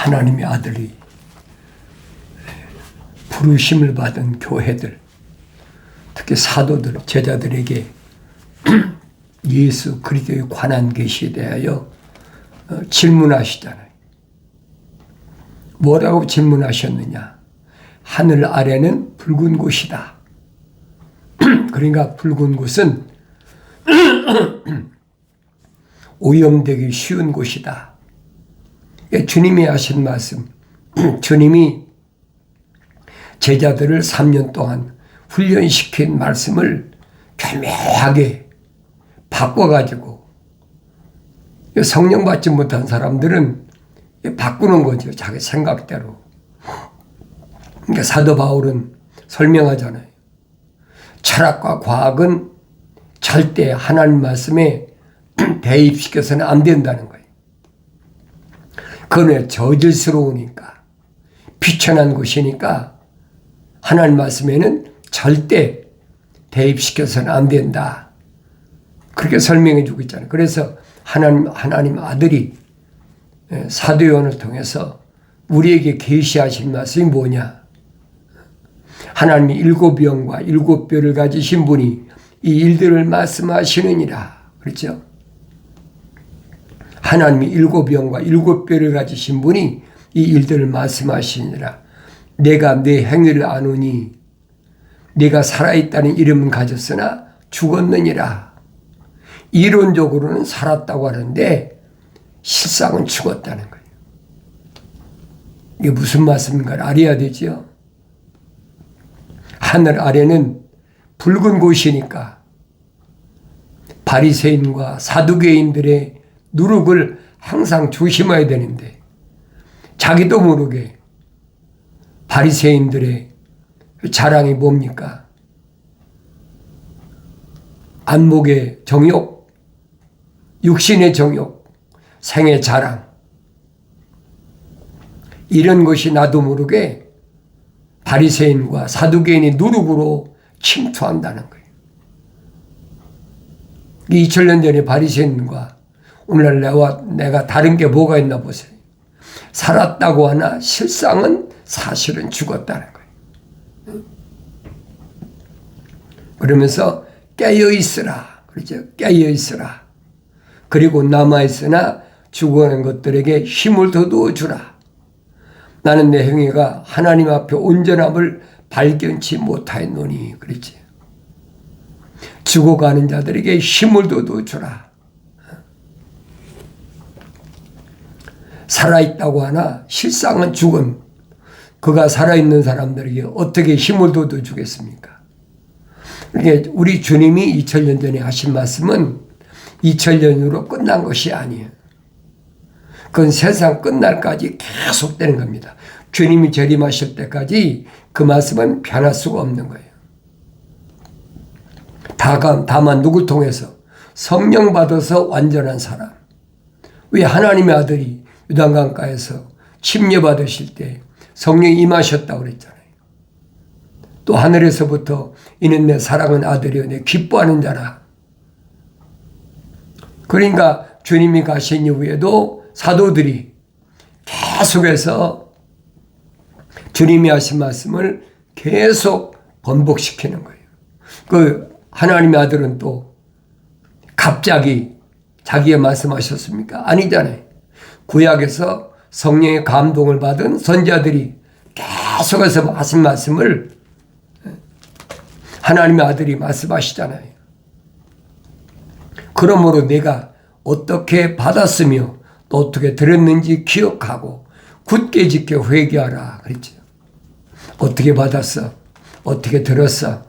하나님의 아들이 부르심을 받은 교회들, 특히 사도들, 제자들에게 예수 그리스도의 관한 계시에 대하여 질문하시잖아요. 뭐라고 질문하셨느냐? 하늘 아래는 붉은 곳이다. 그러니까 붉은 곳은 오염되기 쉬운 곳이다. 주님이 하신 말씀, 주님이 제자들을 3년 동안 훈련시킨 말씀을 교묘하게 바꿔가지고, 성령 받지 못한 사람들은 바꾸는 거죠. 자기 생각대로. 그러니까 사도 바울은 설명하잖아요. 철학과 과학은 절대 하나님 말씀에 대입시켜서는 안 된다는 거예요. 그건 저질스러우니까, 비천한 것이니까 하나님 말씀에는 절대 대입시켜서는 안 된다. 그렇게 설명해 주고 있잖아요. 그래서 하나님 아들이 사도 요한을 통해서 우리에게 계시하신 말씀이 뭐냐? 하나님이 7영과 7뼈를 가지신 분이 이 일들을 말씀하시느니라. 그렇죠? 하나님이 7영과 7뼈를 가지신 분이 이 일들을 말씀하시니라. 내가 내 행위를 아노니 내가 살아있다는 이름은 가졌으나 죽었느니라. 이론적으로는 살았다고 하는데 실상은 죽었다는 거예요. 이게 무슨 말씀인가를 알아야 되죠. 하늘 아래는 붉은 곳이니까 바리새인과 사두개인들의 누룩을 항상 조심해야 되는데, 자기도 모르게 바리새인들의 자랑이 뭡니까? 안목의 정욕, 육신의 정욕, 생의 자랑, 이런 것이 나도 모르게 바리새인과 사두개인의 누룩으로 침투한다는 거예요. 2000년 전에 바리새인과 오늘날 내가 다른 게 뭐가 있나 보세요. 살았다고 하나 실상은 사실은 죽었다는 거예요. 그러면서 깨어있으라. 그렇죠? 깨어있으라. 그리고 남아있으나 죽어가는 것들에게 힘을 더 주라. 나는 내 행위가 하나님 앞에 온전함을 발견치 못하였노니. 그렇지. 죽어가는 자들에게 힘을 더 주라. 살아있다고 하나 실상은 죽은 그가 살아있는 사람들에게 어떻게 힘을 더 주겠습니까? 그러니까 우리 주님이 2000년 전에 하신 말씀은 2000년으로 끝난 것이 아니에요. 그건 세상 끝날까지 계속되는 겁니다. 주님이 재림하실 때까지 그 말씀은 변할 수가 없는 거예요. 다만 누굴 통해서? 성령 받아서 완전한 사람. 왜 하나님의 아들이 요단강가에서 침례받으실 때 성령이 임하셨다고 그랬잖아요. 또 하늘에서부터 이는 내 사랑하는 아들이여 내 기뻐하는 자라. 그러니까 주님이 가신 이후에도 사도들이 계속해서 주님이 하신 말씀을 계속 번복시키는 거예요. 그 하나님의 아들은 또 갑자기 자기가 말씀하셨습니까? 아니잖아요. 구약에서 성령의 감동을 받은 선지자들이 계속해서 하신 말씀을 하나님의 아들이 말씀하시잖아요. 그러므로 내가 어떻게 받았으며 또 어떻게 들었는지 기억하고 굳게 지켜 회개하라 그랬죠. 어떻게 받았어? 어떻게 들었어?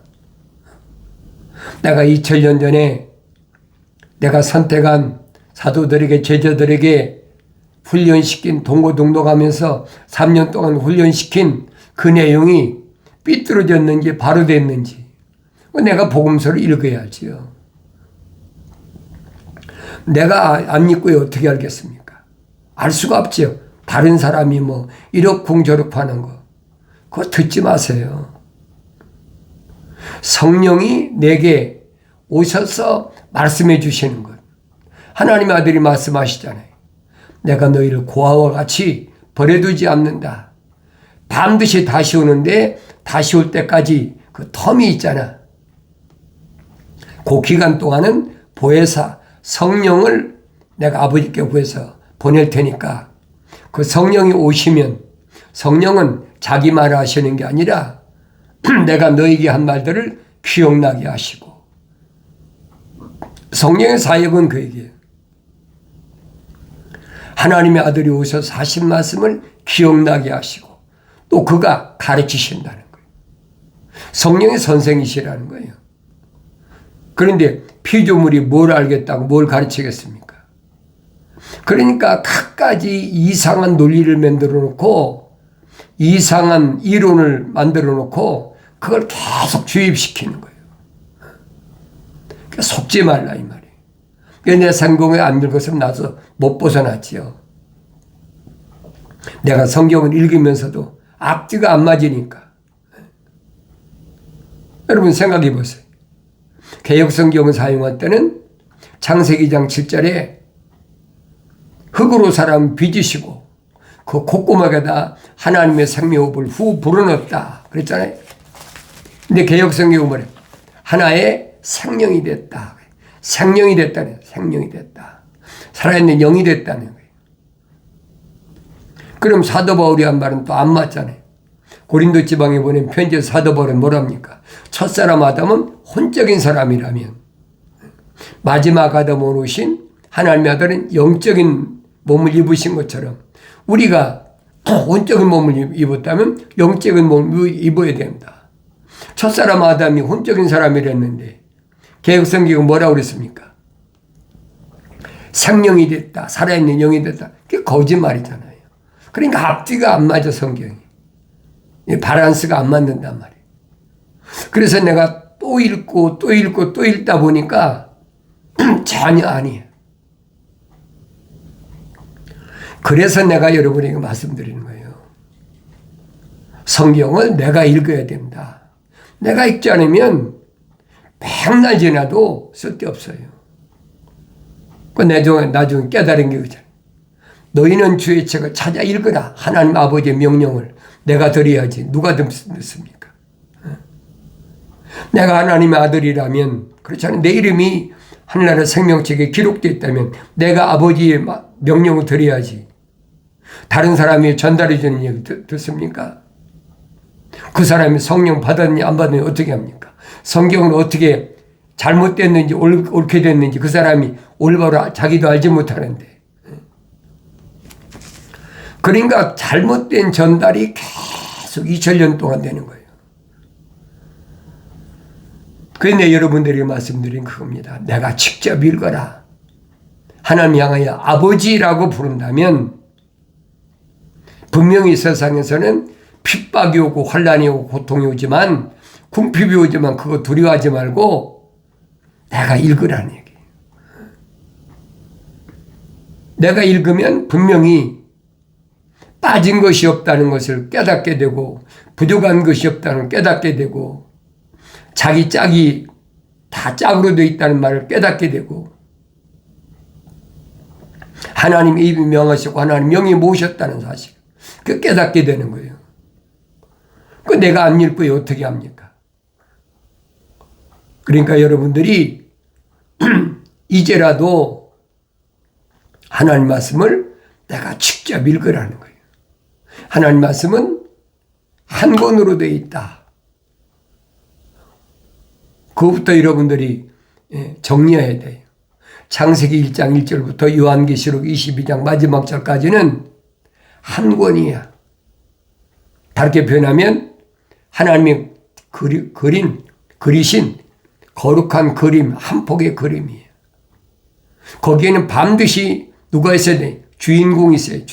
내가 2000년 전에 내가 선택한 사도들에게 제자들에게 훈련시킨 동고동락하면서 3년 동안 훈련시킨 그 내용이 삐뚤어졌는지 바로 됐는지 내가 복음서를 읽어야지요. 내가 안 읽고 어떻게 알겠습니까? 알 수가 없죠. 다른 사람이 뭐 이럭쿵저럭 하는 거 그거 듣지 마세요. 성령이 내게 오셔서 말씀해 주시는 것. 하나님의 아들이 말씀하시잖아요. 내가 너희를 고아와 같이 버려두지 않는다. 반드시 다시 오는데 다시 올 때까지 그 텀이 있잖아. 그 기간 동안은 보혜사 성령을 내가 아버지께 구해서 보낼 테니까 그 성령이 오시면 성령은 자기 말을 하시는 게 아니라 내가 너에게 한 말들을 기억나게 하시고 성령의 사역은 그 얘기예요. 하나님의 아들이 오셔서 하신 말씀을 기억나게 하시고 또 그가 가르치신다는 거예요. 성령의 선생이시라는 거예요. 그런데 피조물이 뭘 알겠다고 뭘 가르치겠습니까? 그러니까 갖가지 이상한 논리를 만들어 놓고 이상한 이론을 만들어 놓고 그걸 계속 주입시키는 거예요. 그러니까 속지 말라 이 말이에요. 내 성경에 안 읽었으면 나도 못 벗어났지요. 내가 성경을 읽으면서도 앞뒤가 안 맞으니까. 여러분 생각해 보세요. 개역성경을 사용할 때는 창세기 2장 7절에 흙으로 사람 빚으시고 그 콧구멍에다 하나님의 생명호흡을 후 불어넣었다 그랬잖아요. 근데 개역성경은 뭐래? 하나의 생명이 됐다. 생명이 됐다네. 생명이 됐다. 살아있는 영이 됐다는 거예요. 그럼 사도 바울이 한 말은 또 안 맞잖아요. 고린도 지방에 보낸 편지에 사도 바울은 뭐랍니까? 첫사람 아담은 혼적인 사람이라면 마지막 아담으로 오신 하나님의 아들은 영적인 몸을 입으신 것처럼 우리가 혼적인 몸을 입었다면 영적인 몸을 입어야 된다. 첫사람 아담이 혼적인 사람이랬는데 개역성경은 뭐라고 그랬습니까? 생명이 됐다. 살아있는 영이 됐다. 그게 거짓말이잖아요. 그러니까 앞뒤가 안 맞아 성경이. 밸런스가 안 맞는단 말이에요. 그래서 내가 또 읽고 또 읽고 또 읽다 보니까 전혀 아니에요. 그래서 내가 여러분에게 말씀드리는 거예요. 성경을 내가 읽어야 된다. 내가 읽지 않으면 백날 지나도 쓸데없어요. 그 나중에 깨달은 게 그잖아요. 너희는 주의 책을 찾아 읽으라. 하나님 아버지의 명령을 내가 드려야지. 누가 듣습니까? 내가 하나님의 아들이라면 그렇잖아요. 내 이름이 하늘나라 생명책에 기록되어 있다면 내가 아버지의 명령을 드려야지. 다른 사람이 전달해 주는 얘기 듣습니까? 그 사람이 성령 받았니 안 받았니 어떻게 합니까? 성경을 어떻게 잘못됐는지 옳게 됐는지 그 사람이 올바로 자기도 알지 못하는데. 그러니까 잘못된 전달이 계속 2000년 동안 되는 거예요. 그런데 여러분들이 말씀드린 그겁니다. 내가 직접 읽어라. 하나님 향하여 아버지라고 부른다면 분명히 세상에서는 핍박이 오고 환란이 오고 고통이 오지만 궁핍이 오지만 그거 두려워하지 말고 내가 읽으라는 얘기예요. 내가 읽으면 분명히 빠진 것이 없다는 것을 깨닫게 되고 부족한 것이 없다는 걸 깨닫게 되고 자기 짝이 다 짝으로 되어 있다는 말을 깨닫게 되고 하나님 입이 명하시고 하나님 명이 모으셨다는 사실 그 깨닫게 되는 거예요. 그 내가 안 읽고 어떻게 합니까? 그러니까 여러분들이 이제라도 하나님 말씀을 내가 직접 읽으라는 거예요. 하나님 말씀은 한 권으로 되어 있다. 그것부터 여러분들이 정리해야 돼요. 창세기 1장 1절부터 요한계시록 22장 마지막 절까지는 한 권이야. 다르게 표현하면 하나님이 그리신 거룩한 그림, 한 폭의 그림이에요. 거기에는 반드시 누가 있어야 돼? 주인공이 있어요.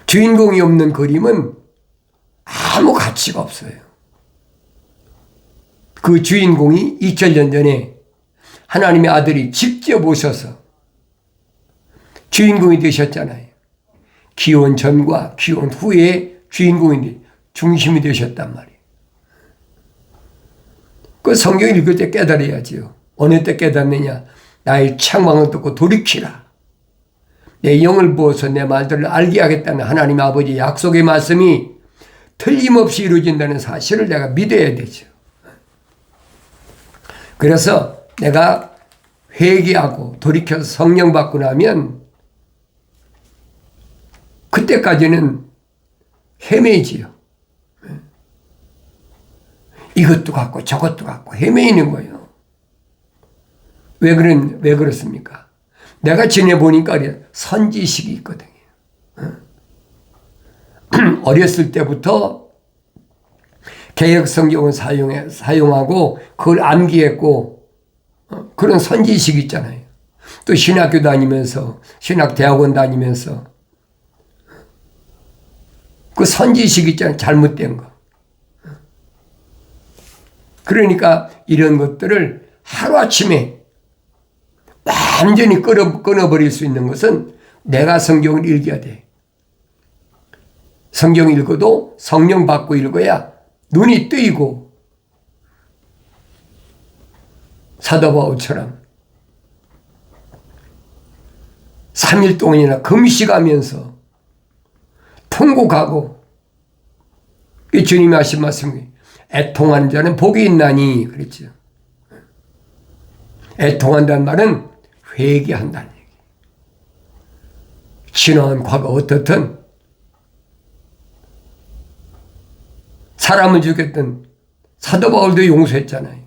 주인공이 없는 그림은 아무 가치가 없어요. 그 주인공이 2000년 전에 하나님의 아들이 직접 오셔서 주인공이 되셨잖아요. 기원 전과 기원 후에 주인공이 중심이 되셨단 말이에요. 그 성경 읽을 때 깨달아야지요. 어느 때 깨닫느냐? 나의 책망을 듣고 돌이키라. 내 영을 부어서 내 말들을 알게 하겠다는 하나님 아버지의 약속의 말씀이 틀림없이 이루어진다는 사실을 내가 믿어야 되죠. 그래서 내가 회개하고 돌이켜서 성령 받고 나면 그때까지는 헤매지요. 이것도 갖고 저것도 갖고 헤매이는 거예요. 왜 그렇습니까? 내가 지내보니까 선지식이 있거든요. 어렸을 때부터 개역 성경을 사용하고 그걸 암기했고 그런 선지식이 있잖아요. 또 신학교 다니면서 신학대학원 다니면서 그 선지식 있잖아요. 잘못된 거. 그러니까 이런 것들을 하루아침에 완전히 끊어버릴 수 있는 것은 내가 성경을 읽어야 돼. 성경 읽어도 성령 받고 읽어야 눈이 뜨이고 사도 바울처럼 3일 동안이나 금식하면서 통곡하고 주님이 하신 말씀이 애통하는 자는 복이 있나니 그랬죠. 애통한다는 말은 회개한다는 얘기. 지나온 과거 어떻든 사람을 죽였던 사도 바울도 용서했잖아요.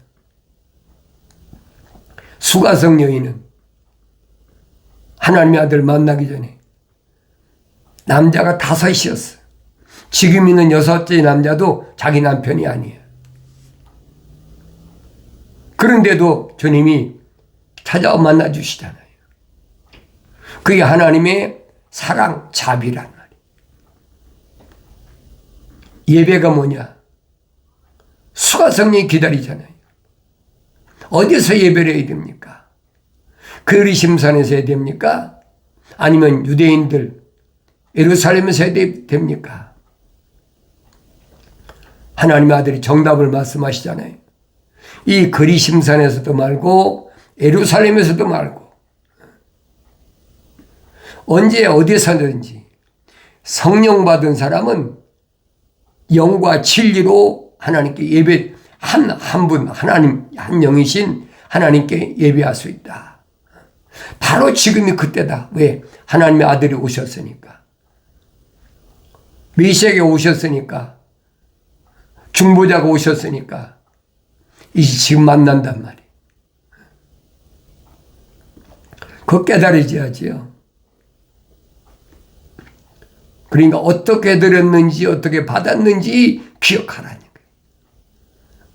수가성 여인은 하나님의 아들 만나기 전에 남자가 5이었어요. 지금 있는 6째 남자도 자기 남편이 아니에요. 그런데도 주님이 찾아와 만나주시잖아요. 그게 하나님의 사랑, 자비란 말이에요. 예배가 뭐냐? 수가성령이 기다리잖아요. 어디서 예배를 해야 됩니까? 그리심산에서 해야 됩니까? 아니면 유대인들 예루살렘에서 해야 됩니까? 하나님의 아들이 정답을 말씀하시잖아요. 이 그리심산에서도 말고 예루살렘에서도 말고 언제 어디서든지 성령 받은 사람은 영과 진리로 하나님께 예배 한 분 하나님 한 영이신 하나님께 예배할 수 있다. 바로 지금이 그때다. 왜? 하나님의 아들이 오셨으니까. 메시아가 오셨으니까. 중보자가 오셨으니까. 이제 지금 만난단 말이에요. 그거 깨달아야지요. 그러니까 어떻게 들었는지 어떻게 받았는지 기억하라는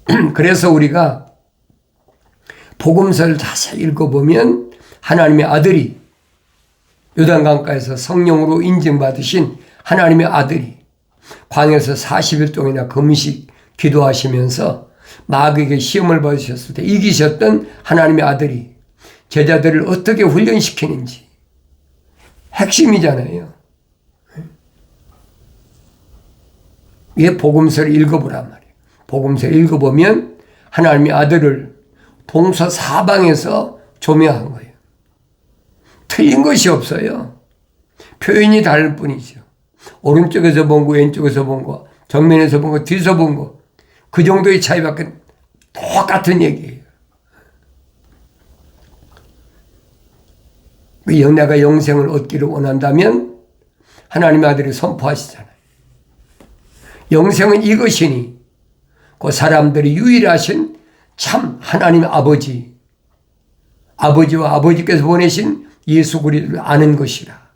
거예요. 그래서 우리가 복음서를 자세히 읽어보면 하나님의 아들이 요단강가에서 성령으로 인증받으신 하나님의 아들이 광야에서 40일 동안이나 금식 기도하시면서 마귀에게 시험을 받으셨을 때 이기셨던 하나님의 아들이 제자들을 어떻게 훈련시키는지 핵심이잖아요. 왜 복음서를 읽어보란 말이에요. 복음서를 읽어보면 하나님의 아들을 동서 사방에서 조명한 거예요. 틀린 것이 없어요. 표현이 다를 뿐이죠. 오른쪽에서 본 거, 왼쪽에서 본 거, 정면에서 본 거, 뒤에서 본 거. 그 정도의 차이밖에 똑같은 얘기예요. 내가 영생을 얻기를 원한다면 하나님의 아들이 선포하시잖아요. 영생은 이것이니 그 사람들이 유일하신 참 하나님 아버지, 아버지와 아버지께서 보내신 예수 그리스도를 아는 것이라.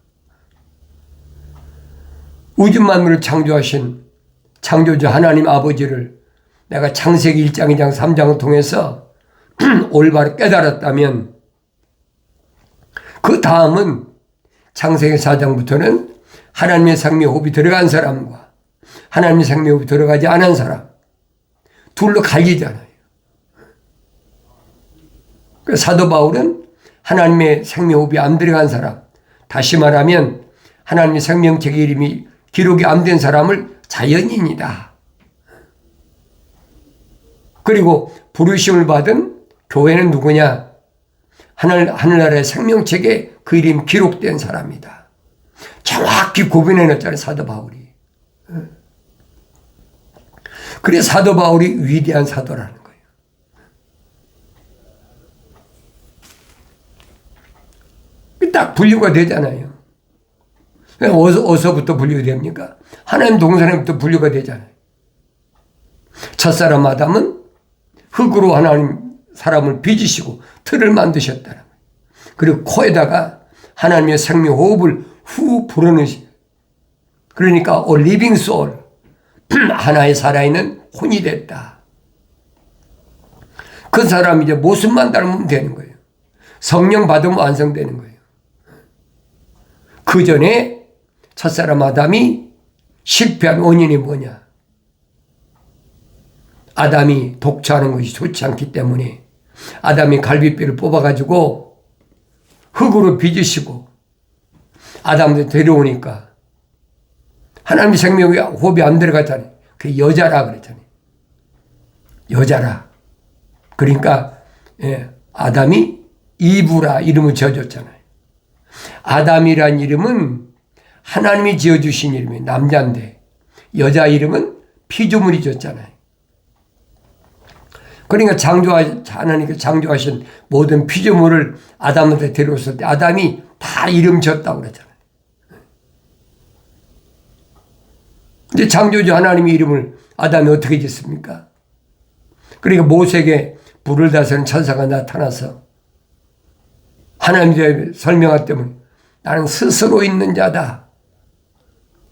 우주 만물을 창조하신 창조주 하나님 아버지를 내가 창세기 1장, 2장, 3장을 통해서 올바로 깨달았다면 그 다음은 창세기 4장부터는 하나님의 생명 호흡이 들어간 사람과 하나님의 생명 호흡이 들어가지 않은 사람 둘로 갈리잖아요. 사도 바울은 하나님의 생명 호흡이 안 들어간 사람, 다시 말하면 하나님의 생명책 이름이 기록이 안 된 사람을 자연인이다. 그리고 부르심을 받은 교회는 누구냐? 하늘나라의 생명책에 그 이름 기록된 사람이다. 정확히 구분해놨잖아요, 사도 바울이. 그래서 사도 바울이 위대한 사도라는 거예요. 딱 분류가 되잖아요. 어디서부터 분류가 됩니까? 하나님 동산에부터 분류가 되잖아요. 첫사람 아담은 흙으로 하나님 사람을 빚으시고 틀을 만드셨다는 거예요. 그리고 코에다가 하나님의 생명 호흡을 후 불어넣으시. 그러니까 living soul, 하나의 살아있는 혼이 됐다. 그 사람이 이제 모습만 닮으면 되는 거예요. 성령 받으면 완성되는 거예요. 그 전에 첫사람 아담이 실패한 원인이 뭐냐? 아담이 독차하는 것이 좋지 않기 때문에 아담이 갈비뼈를 뽑아가지고 흙으로 빚으시고 아담도 데려오니까 하나님의 생명이 호흡이 안 들어갔잖아요. 그게 여자라 그랬잖아요. 여자라. 그러니까 아담이 이브라 이름을 지어줬잖아요. 아담이란 이름은 하나님이 지어주신 이름이에요. 남자인데 여자 이름은 피조물이 줬잖아요. 그러니까 하나님께서 창조하신 모든 피조물을 아담한테 데려왔을 때 아담이 다 이름 지었다고 그랬잖아요. 근데 창조주 하나님의 이름을 아담이 어떻게 짓습니까? 그러니까 모세에게 불을 다스리는 천사가 나타나서 하나님께 설명했다면 나는 스스로 있는 자다.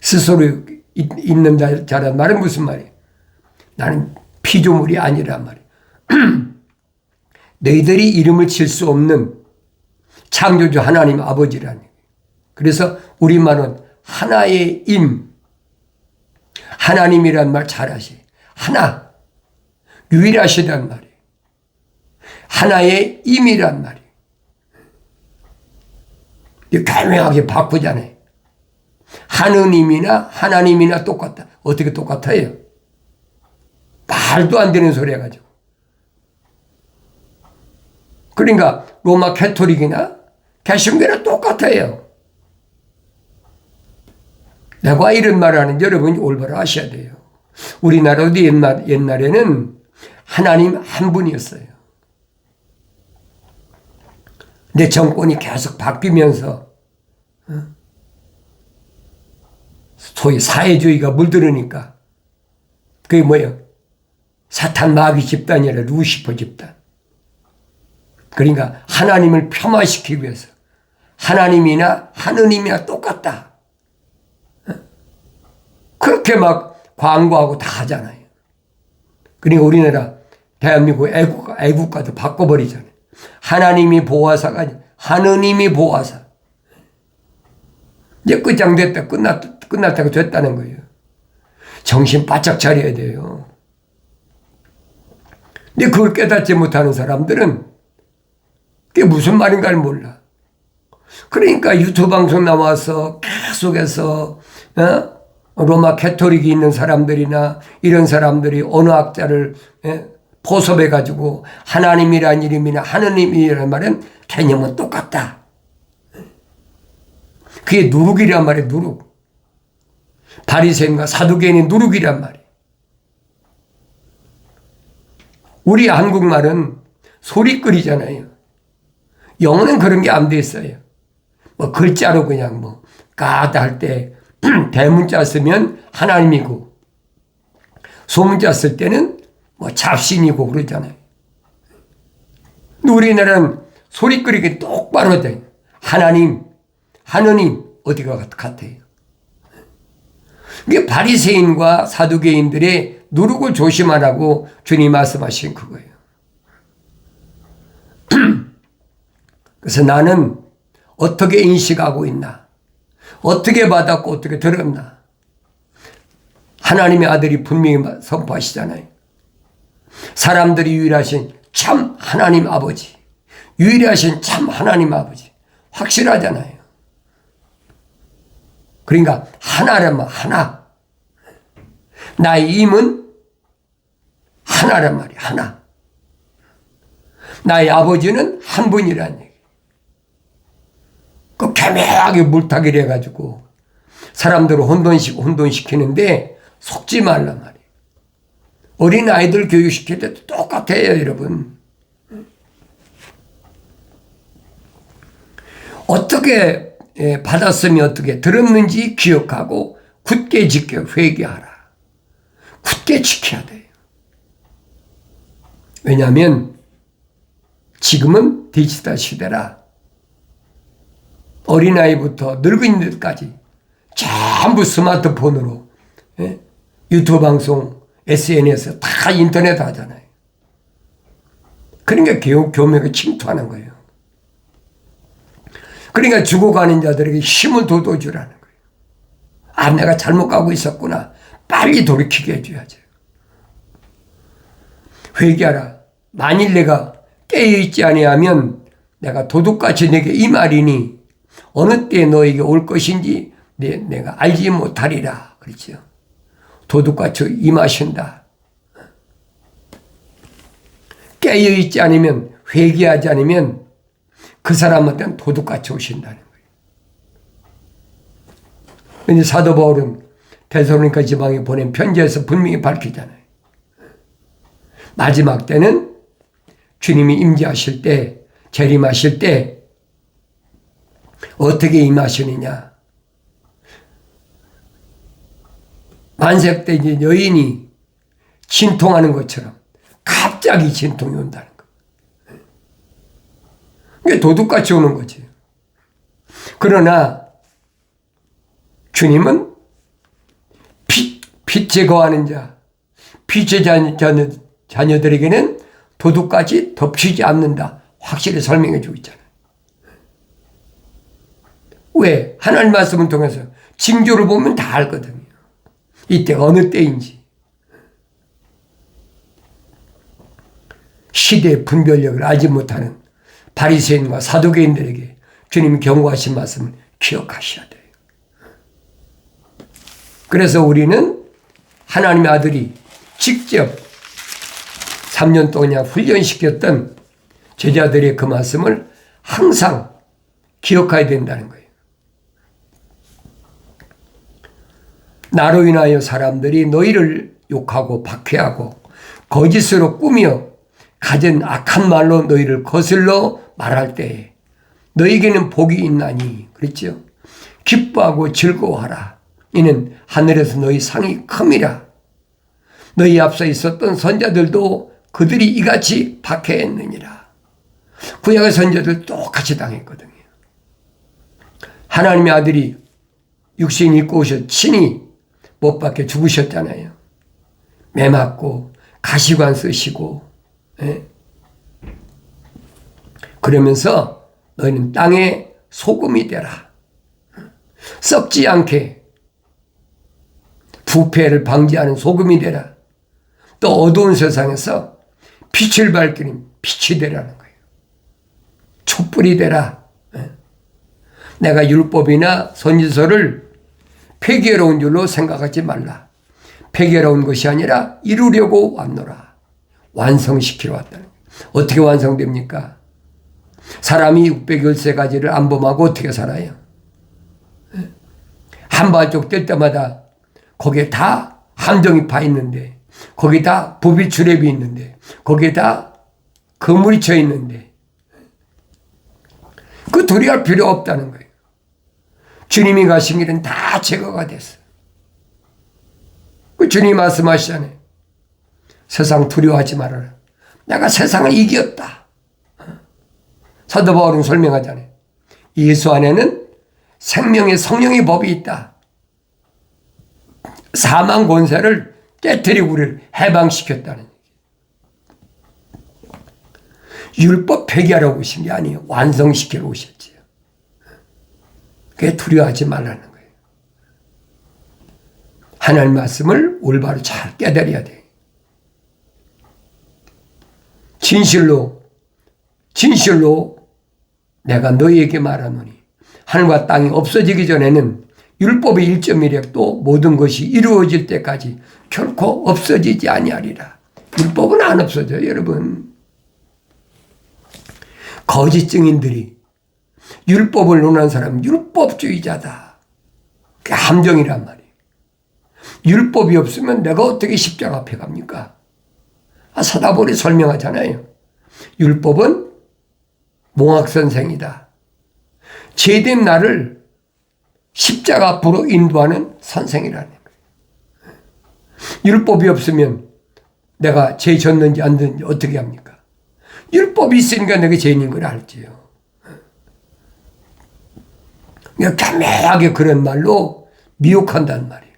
스스로 있는 자란 말은 무슨 말이에요? 나는 피조물이 아니란 말이에요. 너희들이 이름을 칠 수 없는 창조주 하나님 아버지라는 얘기예요. 그래서 우리말은 하나의 임, 하나님이란 말 잘 아시죠? 하나, 유일하시단 말이에요. 하나의 임이란 말이에요. 교묘하게 바꾸잖아요. 하느님이나 하나님이나 똑같다. 어떻게 똑같아요? 말도 안 되는 소리 해가지고. 그러니까 로마 캐토릭이나 개신교나 똑같아요. 내가 이런 말을 하는지 여러분이 올바로 아셔야 돼요. 우리나라도 옛날에는 하나님 한 분이었어요. 근데 정권이 계속 바뀌면서 소위 사회주의가 물들으니까 그게 뭐예요? 사탄 마귀 집단이라 루시퍼 집단. 그러니까 하나님을 폄하시키기 위해서 하나님이나 하느님이나 똑같다. 그렇게 막 광고하고 다 하잖아요. 그러니까 우리나라 대한민국 애국가도 바꿔버리잖아요. 하나님이 보호하사가 아니라 하느님이 보호하사. 이제 끝장됐다. 끝났다고 됐다는 거예요. 정신 바짝 차려야 돼요. 근데 그걸 깨닫지 못하는 사람들은 그게 무슨 말인가를 몰라. 그러니까 유튜브 방송 나와서 계속해서 로마 캐토릭이 있는 사람들이나 이런 사람들이 언어학자를 포섭해가지고 하나님이란 이름이나 하느님이란 말은 개념은 똑같다. 그게 누룩이란 말이에요. 누룩. 바리새인과 사두개인의 누룩이란 말이에요. 우리 한국말은 소리거리잖아요. 영어는 그런 게 안 돼 있어요. 뭐 글자로 그냥 뭐 까다 할 때 대문자 쓰면 하나님이고 소문자 쓸 때는 뭐 잡신이고 그러잖아요. 우리나라는 소리거리게 똑바로 돼. 하나님, 하느님 어디가 같아요? 이게 바리새인과 사두개인들의 누룩을 조심하라고 주님 말씀하신 그거예요. 그래서 나는 어떻게 인식하고 있나? 어떻게 받았고 어떻게 들었나? 하나님의 아들이 분명히 선포하시잖아요. 사람들이 유일하신 참 하나님 아버지, 유일하신 참 하나님 아버지 확실하잖아요. 그러니까 하나란 말, 하나. 나의 임은 하나란 말이야, 하나. 나의 아버지는 한 분이란 얘기. 애매하게 물타기를 해가지고 사람들을 혼돈시키는데 속지 말란 말이에요. 어린아이들 교육시킬 때도 똑같아요, 여러분. 어떻게 받았으면 어떻게 들었는지 기억하고 굳게 지켜 회개하라. 굳게 지켜야 돼요. 왜냐하면 지금은 디지털 시대라 어린아이부터 늙은이들까지 전부 스마트폰으로 유튜브 방송, SNS 다 인터넷 하잖아요. 그러니까 교묘하게 침투하는 거예요. 그러니까 죽어가는 자들에게 힘을 돋워주라는 거예요. 아, 내가 잘못 가고 있었구나. 빨리 돌이키게 해줘야죠. 회개하라. 만일 내가 깨어있지 아니하면 내가 도둑같이 내게 이 말이니 어느 때 너에게 올 것인지 내가 알지 못하리라. 그렇죠. 도둑같이 임하신다. 깨어있지 않으면 회개하지 않으면 그 사람한테는 도둑같이 오신다는 거예요. 근데 사도 바울은 데살로니가 지방에 보낸 편지에서 분명히 밝히잖아요. 마지막 때는 주님이 임재하실 때, 재림하실 때 어떻게 임하시느냐. 만세 때 이제 여인이 진통하는 것처럼 갑자기 진통이 온다는 거예요. 이게 도둑같이 오는 거지. 그러나 주님은 빛에 거하는 자, 빛의 자녀들에게는 도둑같이 덮치지 않는다. 확실히 설명해 주고 있잖아요. 왜? 하나님 말씀을 통해서 징조를 보면 다 알거든요. 이때 어느 때인지. 시대의 분별력을 알지 못하는 바리새인과 사두개인들에게 주님이 경고하신 말씀을 기억하셔야 돼요. 그래서 우리는 하나님의 아들이 직접 3년 동안 훈련시켰던 제자들의 그 말씀을 항상 기억해야 된다는 거예요. 나로 인하여 사람들이 너희를 욕하고 박해하고 거짓으로 꾸며 가진 악한 말로 너희를 거슬러 말할 때에 너희에게는 복이 있나니, 그랬죠? 기뻐하고 즐거워하라. 이는 하늘에서 너희 상이 큼이라. 너희 앞서 있었던 선자들도 그들이 이같이 박해했느니라. 구약의 선자들 똑같이 당했거든요. 하나님의 아들이 육신 입고 오셔 친히 못 박혀 죽으셨잖아요. 매 맞고 가시관 쓰시고. 그러면서 너희는 땅에 소금이 되라. 썩지 않게 부패를 방지하는 소금이 되라. 또 어두운 세상에서 빛을 밝히는 빛이 되라는 거예요. 촛불이 되라. 내가 율법이나 선지서를 폐기하러 온 줄로 생각하지 말라. 폐기하러 온 것이 아니라 이루려고 왔노라. 완성시키러 왔다는 거예요. 어떻게 완성됩니까? 사람이 613가지를 안 범하고 어떻게 살아요? 한 발쪽 뗄 때마다 거기에 다 함정이 파 있는데, 거기에 다 부비출입이 있는데, 거기에 다 그물이 쳐 있는데, 그 두려워할 필요 없다는 거예요. 주님이 가신 길은 다 제거가 됐어요. 그 주님이 말씀하시잖아요. 세상 두려워하지 말아라. 내가 세상을 이겼다. 사도 바울은 설명하잖아요. 예수 안에는 생명의 성령의 법이 있다. 사망 권세를 깨뜨리고 우리를 해방시켰다는 얘기예요. 율법 폐기하러 오신 게 아니에요. 완성시키러 오셨지요. 그게 두려워하지 말라는 거예요. 하나님 말씀을 올바로 잘 깨달아야 돼요. 진실로 내가 너희에게 말하노니 하늘과 땅이 없어지기 전에는 율법의 1.1획도 모든 것이 이루어질 때까지 결코 없어지지 아니하리라. 율법은 안 없어져요, 여러분. 거짓 증인들이 율법을 논하는 사람은 율법주의자다. 그게 함정이란 말이에요. 율법이 없으면 내가 어떻게 십자가 앞에 갑니까? 사다벌이 설명하잖아요. 율법은 몽학선생이다. 죄된 나를 십자가 앞으로 인도하는 선생이라는 거예요. 율법이 없으면 내가 죄 졌는지 안 졌는지 어떻게 합니까? 율법이 있으니까 내가 죄인인 걸 알지요. 그러니까 교묘하게 그런 말로 미혹한단 말이에요.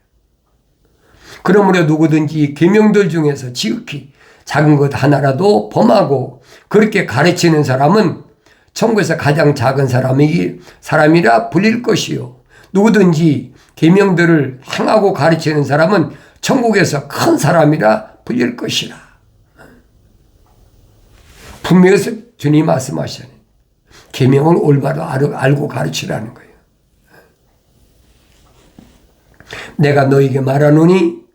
그러므로 누구든지 계명들 중에서 지극히 작은 것 하나라도 범하고 그렇게 가르치는 사람은 천국에서 가장 작은 사람이라 불릴 것이요. 누구든지 계명들을 행하고 가르치는 사람은 천국에서 큰 사람이라 불릴 것이라. 분명히 주님 말씀하시잖아요. 계명을 올바로 알고 가르치라는 거예요. 내가 너에게 말하노니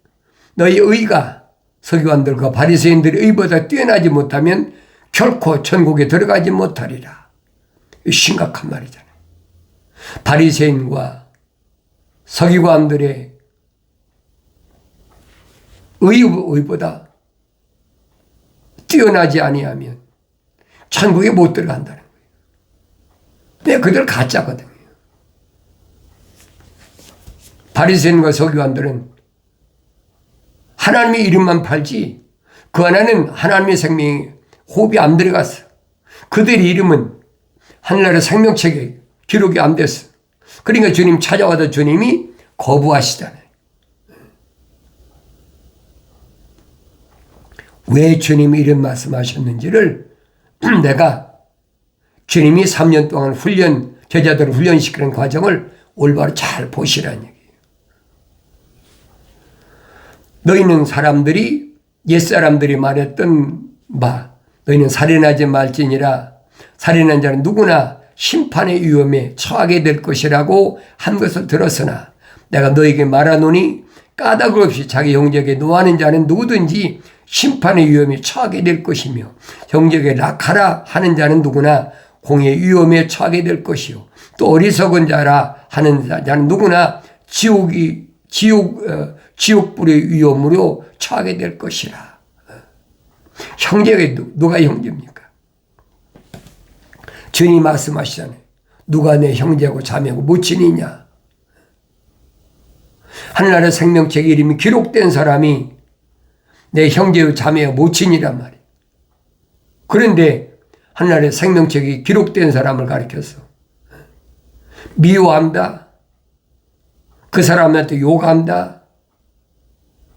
너희 의가 서기관들과 바리새인들의 의보다 뛰어나지 못하면 결코 천국에 들어가지 못하리라. 심각한 말이잖아요. 바리새인과 서기관들의 의보다 뛰어나지 아니하면 천국에 못 들어간다는 거예요. 근데 그들 가짜거든요. 바리새인과 서기관들은 하나님의 이름만 팔지 그 안에는 하나님의 생명이 호흡이 안 들어갔어. 그들의 이름은 하늘나라 생명책에 기록이 안 됐어. 그러니까 주님 찾아와도 주님이 거부하시잖아요. 왜 주님이 이런 말씀하셨는지를 내가 주님이 3년 동안 제자들을 훈련시키는 과정을 올바로 잘 보시라는 얘기예요. 너희는 옛사람들이 말했던 너희는 살인하지 말지니라. 살인한 자는 누구나 심판의 위험에 처하게 될 것이라고 한 것을 들었으나 내가 너에게 말하노니 까닭 없이 자기 형제에게 노하는 자는 누구든지 심판의 위험에 처하게 될 것이며 형제에게 낙하라 하는 자는 누구나 공의 위험에 처하게 될 것이요 또 어리석은 자라 하는 자는 누구나 지옥불의 위험으로 처하게 될 것이라. 형제가 누가 형제입니까? 주님 말씀하시잖아요. 누가 내 형제하고 자매하고 모친이냐? 하늘나라 생명책 이름이 기록된 사람이 내 형제와 자매와 모친이란 말이에요. 그런데 하늘나라 생명책이 기록된 사람을 가리켜서 미워한다. 그 사람한테 욕한다.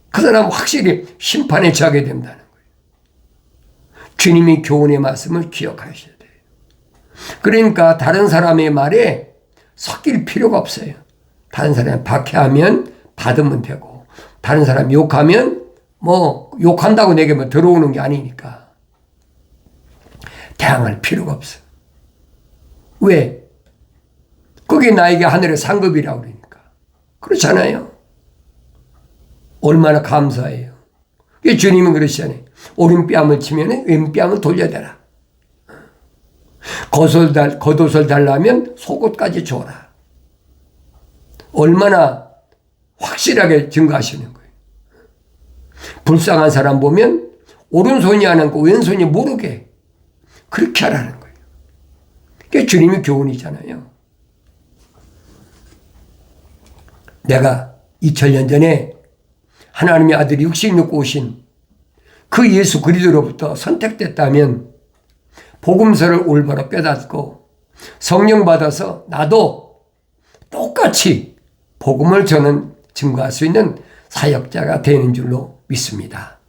그 사람은 확실히 심판에 처하게 된다는 거예요. 주님의 교훈의 말씀을 기억하셔야 돼요. 그러니까 다른 사람의 말에 섞일 필요가 없어요. 다른 사람이 박해하면 받으면 되고 다른 사람이 욕하면 욕한다고 내게 들어오는 게 아니니까 대항할 필요가 없어. 왜? 그게 나에게 하늘의 상급이라고 그러니까. 그렇잖아요. 얼마나 감사해요. 주님은 그러시잖아요. 오른뺨을 치면 왼뺨을 돌려대라. 겉옷을 달라면 속옷까지 줘라. 얼마나 확실하게 증거하시는 거예요. 불쌍한 사람 보면 오른손이 안 하고 왼손이 모르게 그렇게 하라는 거예요. 그게 주님의 교훈이잖아요. 내가 2000년 전에 하나님의 아들이 육신 입고 오신 그 예수 그리스도로부터 선택됐다면 복음서를 올바로 깨닫고 성령 받아서 나도 똑같이 복음을 저는 증거할 수 있는 사역자가 되는 줄로 믿습니다.